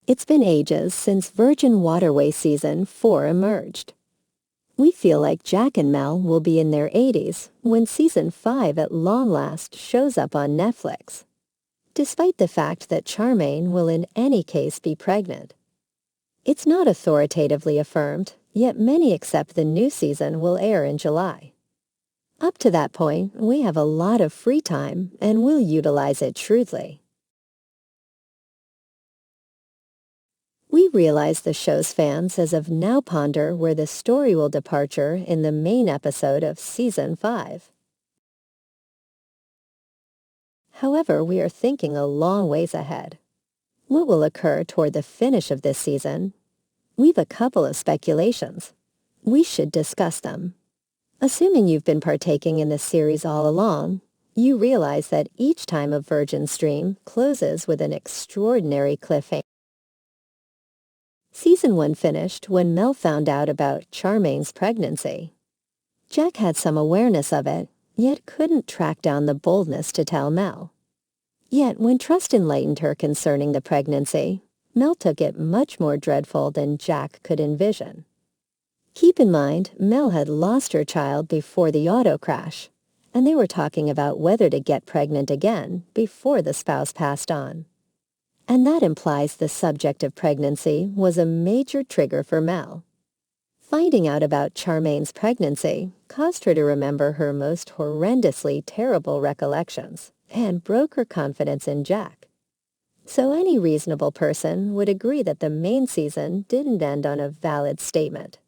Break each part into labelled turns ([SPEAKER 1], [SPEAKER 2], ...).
[SPEAKER 1] It's been ages since Virgin Waterway Season 4 emerged. We feel like Jack and Mel will be in their 80s when Season 5 at long last shows up on Netflix, despite the fact that Charmaine will in any case be pregnant. It's not authoritatively affirmed, yet many accept the new season will air in July. Up to that point, we have a lot of free time and we'll utilize it shrewdly. We realize the show's fans as of now ponder where the story will departure in the main episode of Season 5. However, we are thinking a long ways ahead. What will occur toward the finish of this season? We've a couple of speculations. We should discuss them. Assuming you've been partaking in this series all along, you realize that each time a Virgin stream closes with an extraordinary cliffhanger. Season 1 finished when Mel found out about Charmaine's pregnancy. Jack had some awareness of it, yet couldn't track down the boldness to tell Mel. Yet when Trust enlightened her concerning the pregnancy, Mel took it much more dreadful than Jack could envision. Keep in mind, Mel had lost her child before the auto crash, and they were talking about whether to get pregnant again before the spouse passed on. And that implies the subject of pregnancy was a major trigger for Mel. Finding out about Charmaine's pregnancy caused her to remember her most horrendously terrible recollections and broke her confidence in Jack. So any reasonable person would agree that the main season didn't end on a valid statement.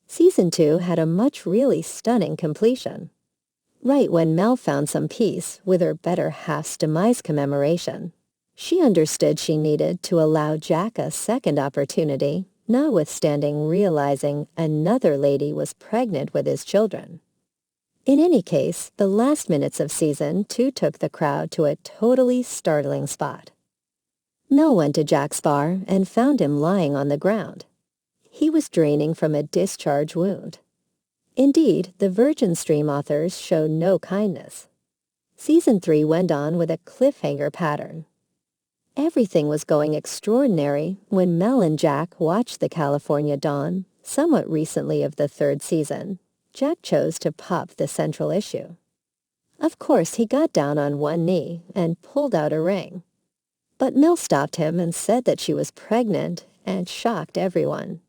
[SPEAKER 1] Season 2 had a much really stunning completion. Right when Mel found some peace with her better half's demise commemoration, she understood she needed to allow Jack a second opportunity, notwithstanding realizing another lady was pregnant with his children. In any case, the last minutes of Season 2 took the crowd to a totally startling spot. Mel went to Jack's bar and found him lying on the ground. He was draining from a discharge wound. Indeed, the Virgin Stream authors showed no kindness. Season 3 went on with a cliffhanger pattern. Everything was going extraordinary when Mel and Jack watched the California dawn. Somewhat recently of the third season, Jack chose to pop the central issue. Of course, he got down on one knee and pulled out a ring. But Mel stopped him and said that she was pregnant and shocked everyone.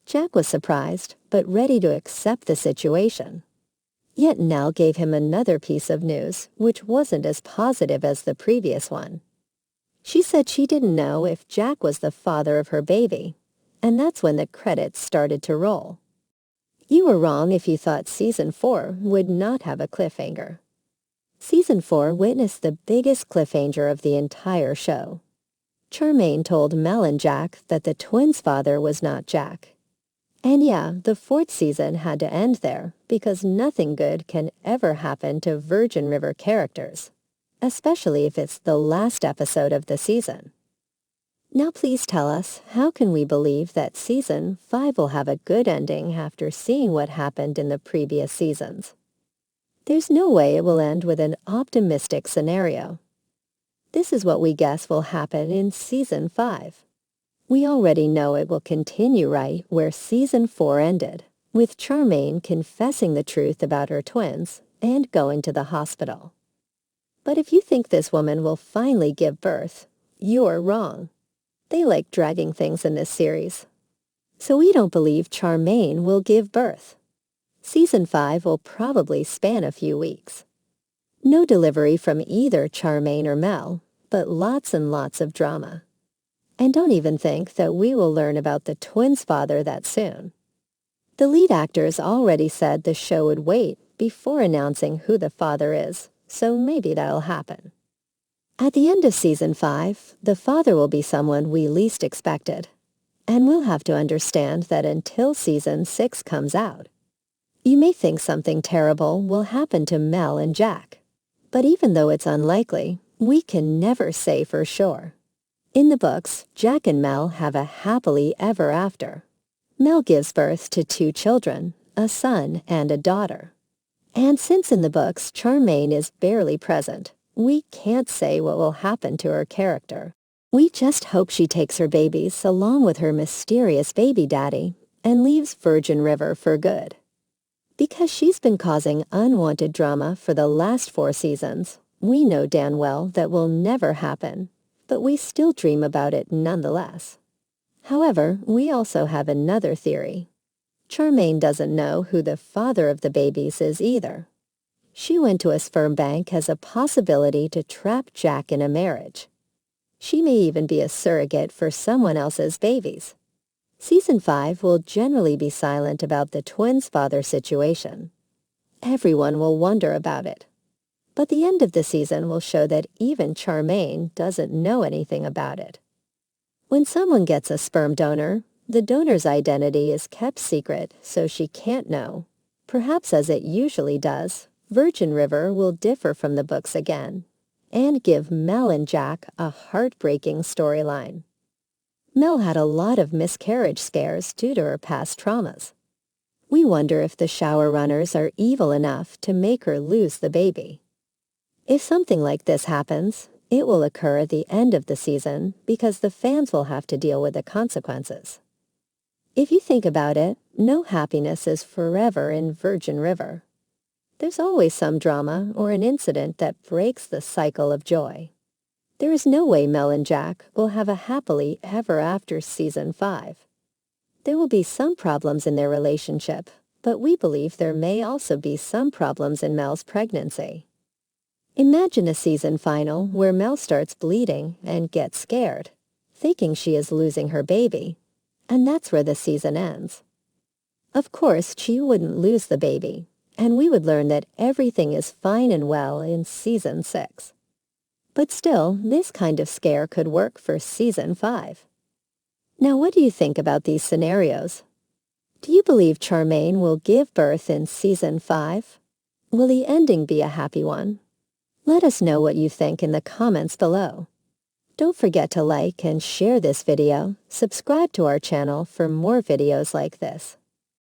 [SPEAKER 1] Jack was surprised, but ready to accept the situation. Yet Nell gave him another piece of news, which wasn't as positive as the previous one. She said she didn't know if Jack was the father of her baby, and that's when the credits started to roll. You were wrong if you thought Season 4 would not have a cliffhanger. Season 4 witnessed the biggest cliffhanger of the entire show. Charmaine told Mel and Jack that the twins' father was not Jack. And yeah, the fourth season had to end there because nothing good can ever happen to Virgin River characters, especially if it's the last episode of the season. Now please tell us, how can we believe that Season 5 will have a good ending after seeing what happened in the previous seasons? There's no way it will end with an optimistic scenario. This is what we guess will happen in Season 5. We already know it will continue right where Season 4 ended, with Charmaine confessing the truth about her twins and going to the hospital. But if you think this woman will finally give birth, you're wrong. They like dragging things in this series. So we don't believe Charmaine will give birth. Season 5 will probably span a few weeks. No delivery from either Charmaine or Mel, but lots and lots of drama. And don't even think that we will learn about the twins' father that soon. The lead actors already said the show would wait before announcing who the father is, so maybe that'll happen. At the end of Season 5, the father will be someone we least expected, and we'll have to understand that until Season 6 comes out. You may think something terrible will happen to Mel and Jack, but even though it's unlikely, we can never say for sure. In the books, Jack and Mel have a happily ever after. Mel gives birth to 2 children, a son and a daughter. And since in the books Charmaine is barely present, we can't say what will happen to her character. We just hope she takes her babies along with her mysterious baby daddy and leaves Virgin River for good. Because she's been causing unwanted drama for the last 4 seasons, we know damn well that will never happen, but we still dream about it nonetheless. However, we also have another theory. Charmaine doesn't know who the father of the babies is either. She went to a sperm bank as a possibility to trap Jack in a marriage. She may even be a surrogate for someone else's babies. Season 5 will generally be silent about the twins' father situation. Everyone will wonder about it. But the end of the season will show that even Charmaine doesn't know anything about it. When someone gets a sperm donor, the donor's identity is kept secret so she can't know. Perhaps as it usually does, Virgin River will differ from the books again and give Mel and Jack a heartbreaking storyline. Mel had a lot of miscarriage scares due to her past traumas. We wonder if the shower runners are evil enough to make her lose the baby. If something like this happens, it will occur at the end of the season because the fans will have to deal with the consequences. If you think about it, no happiness is forever in Virgin River. There's always some drama or an incident that breaks the cycle of joy. There is no way Mel and Jack will have a happily ever after season 5. There will be some problems in their relationship, but we believe there may also be some problems in Mel's pregnancy. Imagine a season final where Mel starts bleeding and gets scared, thinking she is losing her baby, and that's where the season ends. Of course, she wouldn't lose the baby, and we would learn that everything is fine and well in season 6. But still, this kind of scare could work for season 5. Now, what do you think about these scenarios? Do you believe Charmaine will give birth in season 5? Will the ending be a happy one? Let us know what you think in the comments below. Don't forget to like and share this video, subscribe to our channel for more videos like this.